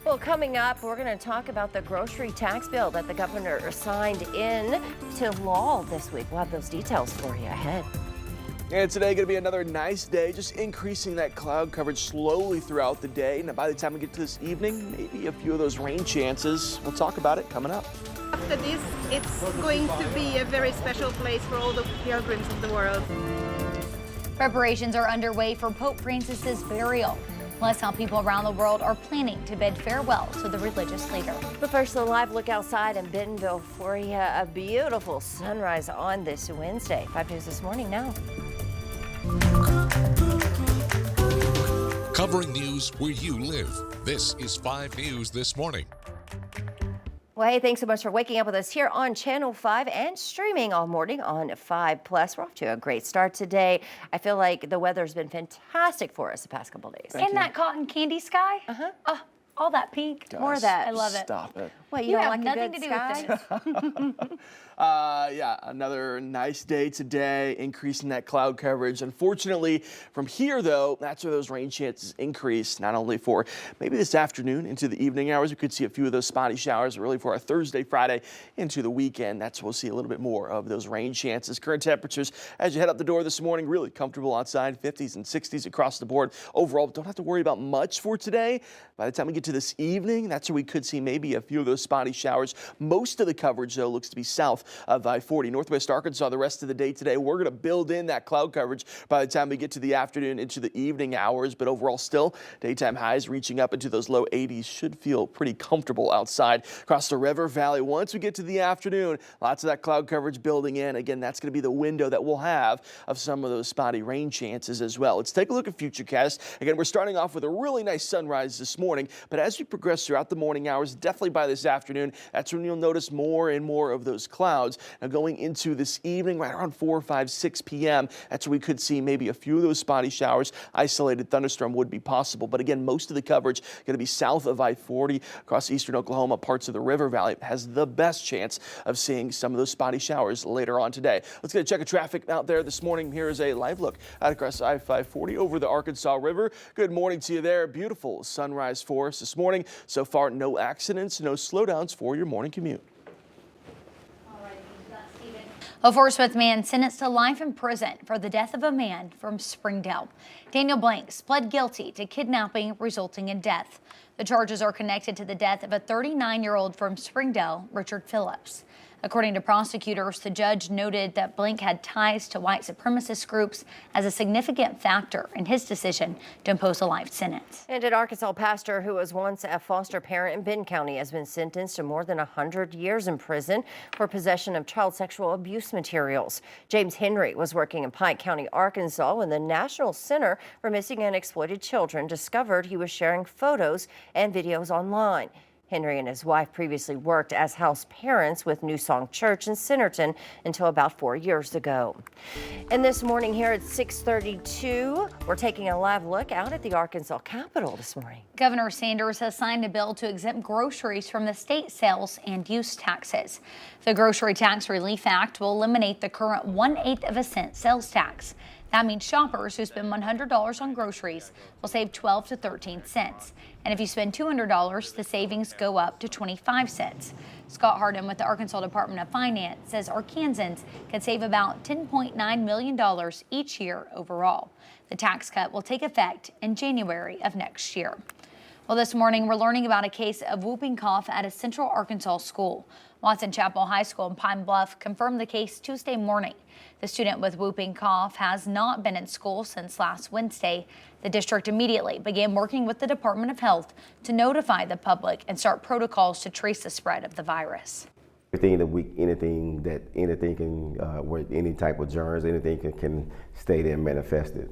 Well, coming up, we're going to talk about the grocery tax bill that the governor signed in to law this week. We'll have those details for you ahead. And today going to be another nice day, just increasing that cloud coverage slowly throughout the day. Now, by the time we get to this evening, maybe a few of those rain chances. We'll talk about it coming up. After this, it's going to be a very special place for all the pilgrims of the world. Preparations are underway for Pope Francis's burial. Plus, how people around the world are planning to bid farewell to the religious leader. But first, a live look outside in Bentonville for you. A beautiful sunrise on this Wednesday. 5 News This Morning now. Covering news where you live. This is 5 News This Morning. Well, hey, thanks so much for waking up with us here on Channel 5 and streaming all morning on 5 Plus. We're off to a great start today. I feel like the weather's been fantastic for us the past couple days. And that cotton candy sky? All that pink. Guys, more of that. I love it. Stop it. What, You don't have like a nothing good to do sky? with this. Yeah, another nice day today, increasing that cloud coverage. Unfortunately, from here, though, that's where those rain chances increase, not only for maybe this afternoon into the evening hours. We could see a few of those spotty showers, really for our Thursday, Friday into the weekend. That's where we'll see a little bit more of those rain chances. Current temperatures as you head out the door this morning, really comfortable outside, 50s and 60s across the board. Overall, don't have to worry about much for today. By the time we get to this evening, that's where we could see maybe a few of those spotty showers. Most of the coverage, though, looks to be south of I-40. Northwest Arkansas the rest of the day today. We're going to build in that cloud coverage by the time we get to the afternoon into the evening hours, but overall still daytime highs reaching up into those low 80s. Should feel pretty comfortable outside across the river valley. Once we get to the afternoon, lots of that cloud coverage building in. Again, that's going to be the window that we'll have of some of those spotty rain chances as well. Let's take a look at Futurecast. Again, we're starting off with a really nice sunrise this morning, but as we progress throughout the morning hours, definitely by this afternoon, that's when you'll notice more and more of those clouds. Now going into this evening, right around 4, 5, 6 p.m., that's where we could see maybe a few of those spotty showers. Isolated thunderstorm would be possible, but again, most of the coverage going to be south of I-40 across eastern Oklahoma. Parts of the river valley has the best chance of seeing some of those spotty showers later on today. Let's get a check of traffic out there this morning. Here is a live look out across I-540 over the Arkansas River. Good morning to you there. Beautiful sunrise for us this morning. So far, no accidents, no slowdowns for your morning commute. A Fort Smith man sentenced to life in prison for the death of a man from Springdale. Daniel Blanks pled guilty to kidnapping resulting in death. The charges are connected to the death of a 39-year-old from Springdale, Richard Phillips. According to prosecutors, the judge noted that Blank had ties to white supremacist groups as a significant factor in his decision to impose a life sentence. And an Arkansas pastor who was once a foster parent in Benton County has been sentenced to more than 100 years in prison for possession of child sexual abuse materials. James Henry was working in Pike County, Arkansas, when the National Center for Missing and Exploited Children discovered he was sharing photos and videos online. Henry and his wife previously worked as house parents with New Song Church in Centerton until about 4 years ago. And this morning here at 6:32, we're taking a live look out at the Arkansas Capitol this morning. Governor Sanders has signed a bill to exempt groceries from the state sales and use taxes. The Grocery Tax Relief Act will eliminate the current 1/8 of a cent sales tax. That means shoppers who spend $100 on groceries will save 12 to 13 cents. And if you spend $200, the savings go up to 25 cents. Scott Harden with the Arkansas Department of Finance says Arkansans can save about $10.9 million each year overall. The tax cut will take effect in January of next year. Well, this morning we're learning about a case of whooping cough at a Central Arkansas school. Watson Chapel High School in Pine Bluff confirmed the case Tuesday morning. The student with whooping cough has not been in school since last Wednesday. The district immediately began working with the Department of Health to notify the public and start protocols to trace the spread of the virus. Anything can, where any type of germs, anything can stay there and manifest it.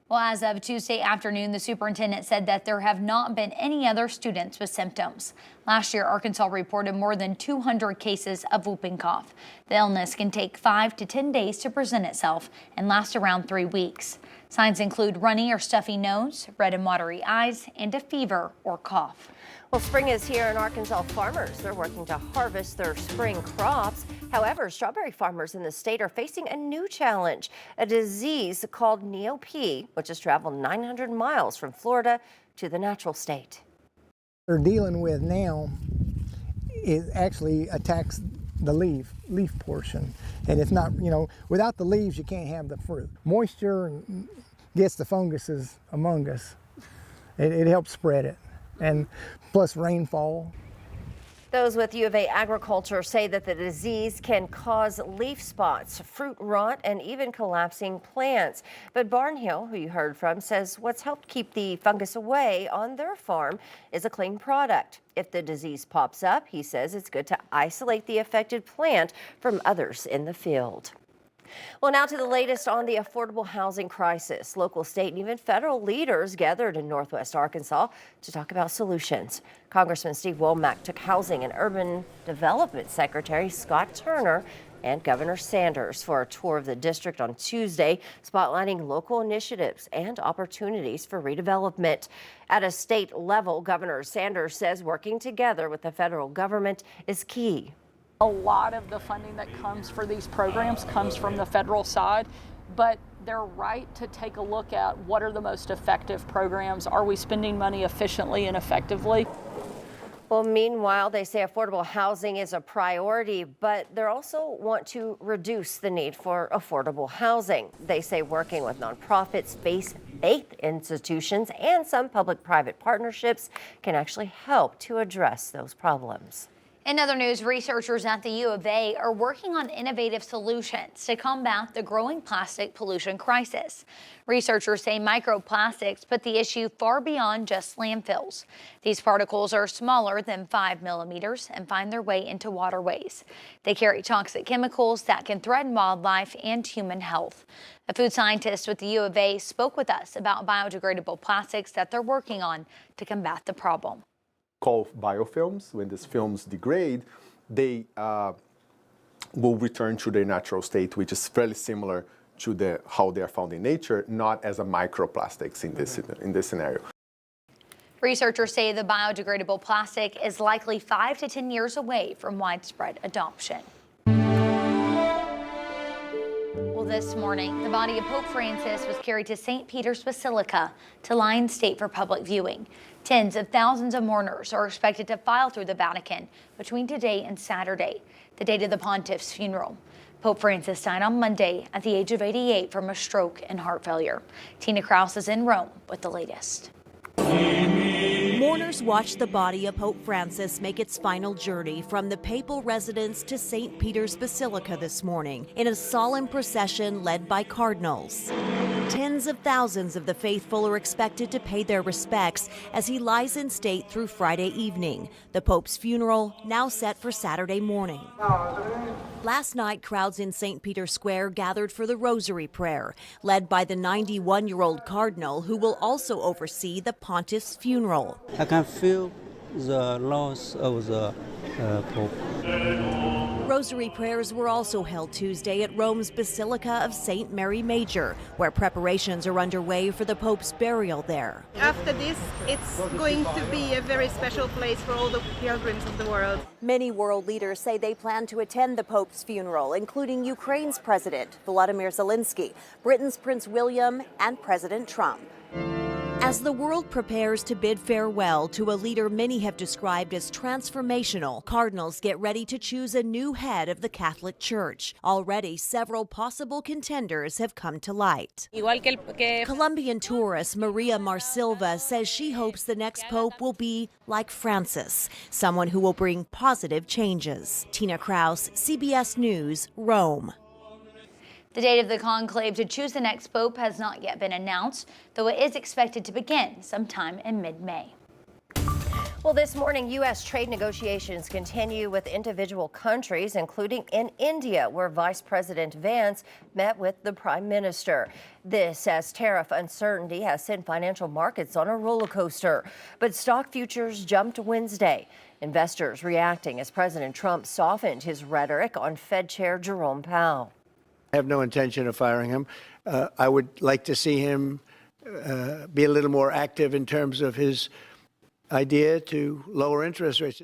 Well, as of Tuesday afternoon, the superintendent said that there have not been any other students with symptoms. Last year, Arkansas reported more than 200 cases of whooping cough. The illness can take 5 to 10 days to present itself and last around 3 weeks. Signs include runny or stuffy nose, red and watery eyes, and a fever or cough. Well, spring is here in Arkansas. Farmers, they're working to harvest their spring crops. However, strawberry farmers in the state are facing a new challenge, a disease called Neopy, which has traveled 900 miles from Florida to the natural state. They're dealing with now it actually attacks the leaf portion, and it's not, without the leaves you can't have the fruit. Moisture gets the funguses among us. It helps spread it, and plus rainfall. Those with U of A Agriculture say that the disease can cause leaf spots, fruit rot, and even collapsing plants. But Barnhill, who you heard from, says what's helped keep the fungus away on their farm is a clean product. If the disease pops up, he says it's good to isolate the affected plant from others in the field. Well, now to the latest on the affordable housing crisis. Local, state, and even federal leaders gathered in Northwest Arkansas to talk about solutions. Congressman Steve Womack took Housing and Urban Development Secretary Scott Turner and Governor Sanders for a tour of the district on Tuesday, spotlighting local initiatives and opportunities for redevelopment. At a state level, Governor Sanders says working together with the federal government is key. A lot of the funding that comes for these programs comes from the federal side, but they're right to take a look at what are the most effective programs. Are we spending money efficiently and effectively? Well, meanwhile, they say affordable housing is a priority, but they also want to reduce the need for affordable housing. They say working with nonprofits, faith institutions, and some public-private partnerships can actually help to address those problems. In other news, researchers at the U of A are working on innovative solutions to combat the growing plastic pollution crisis. Researchers say microplastics put the issue far beyond just landfills. These particles are smaller than 5 millimeters and find their way into waterways. They carry toxic chemicals that can threaten wildlife and human health. A food scientist with the U of A spoke with us about biodegradable plastics that they're working on to combat the problem. Called biofilms. When these films degrade, they will return to their natural state, which is fairly similar to how they are found in nature, not as a microplastics in this scenario. Researchers say the biodegradable plastic is likely 5 to 10 years away from widespread adoption. Well, this morning, the body of Pope Francis was carried to St. Peter's Basilica to lie in state for public viewing. Tens of thousands of mourners are expected to file through the Vatican between today and Saturday, the date of the pontiff's funeral. Pope Francis died on Monday at the age of 88 from a stroke and heart failure. Tina Kraus is in Rome with the latest. Mourners watched the body of Pope Francis make its final journey from the papal residence to St. Peter's Basilica this morning in a solemn procession led by cardinals. Tens of thousands of the faithful are expected to pay their respects as he lies in state through Friday evening. The Pope's funeral now set for Saturday morning. Last night, crowds in St. Peter's Square gathered for the Rosary Prayer, led by the 91-year-old cardinal who will also oversee the pontiff's funeral. I can feel the loss of the Pope. Rosary prayers were also held Tuesday at Rome's Basilica of St. Mary Major, where preparations are underway for the Pope's burial there. After this, it's going to be a very special place for all the pilgrims of the world. Many world leaders say they plan to attend the Pope's funeral, including Ukraine's President Volodymyr Zelensky, Britain's Prince William, and President Trump. As the world prepares to bid farewell to a leader many have described as transformational, cardinals get ready to choose a new head of the Catholic Church. Already, several possible contenders have come to light. Colombian tourist Maria Marsilva says she hopes the next pope will be like Francis, someone who will bring positive changes. Tina Kraus, CBS News, Rome. The date of the conclave to choose the next pope has not yet been announced, though it is expected to begin sometime in mid-May. Well, this morning, U.S. trade negotiations continue with individual countries, including in India, where Vice President Vance met with the Prime Minister. This as tariff uncertainty has sent financial markets on a roller coaster. But stock futures jumped Wednesday. Investors reacting as President Trump softened his rhetoric on Fed Chair Jerome Powell. I have no intention of firing him. I would like to see him be a little more active in terms of his idea to lower interest rates.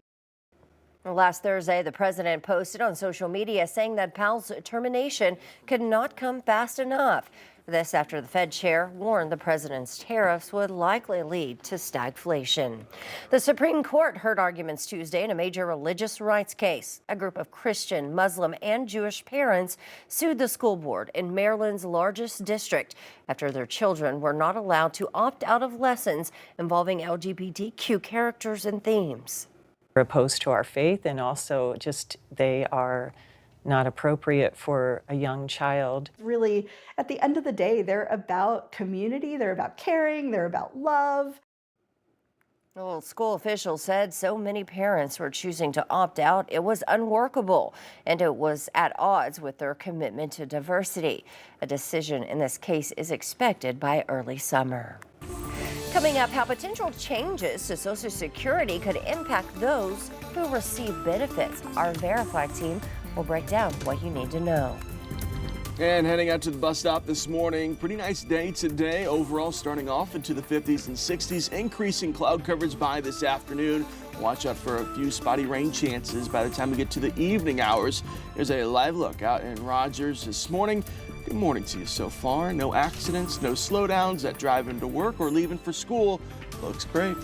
Last Thursday, the president posted on social media saying that Powell's termination could not come fast enough. This after the Fed chair warned the president's tariffs would likely lead to stagflation. The Supreme Court heard arguments Tuesday in a major religious rights case. A group of Christian, Muslim, and Jewish parents sued the school board in Maryland's largest district after their children were not allowed to opt out of lessons involving LGBTQ characters and themes. We're opposed to our faith, and also just they are not appropriate for a young child. Really, at the end of the day, they're about community, they're about caring, they're about love. Well, school officials said so many parents were choosing to opt out, it was unworkable, and it was at odds with their commitment to diversity. A decision in this case is expected by early summer. Coming up, how potential changes to Social Security could impact those who receive benefits. Our Verified team will break down what you need to know. And heading out to the bus stop this morning, pretty nice day today. Overall, starting off into the 50s and 60s, increasing cloud coverage by this afternoon. Watch out for a few spotty rain chances by the time we get to the evening hours. Here's a live look out in Rogers this morning. Good morning to you so far. No accidents, no slowdowns that drive into work or leaving for school. Looks great.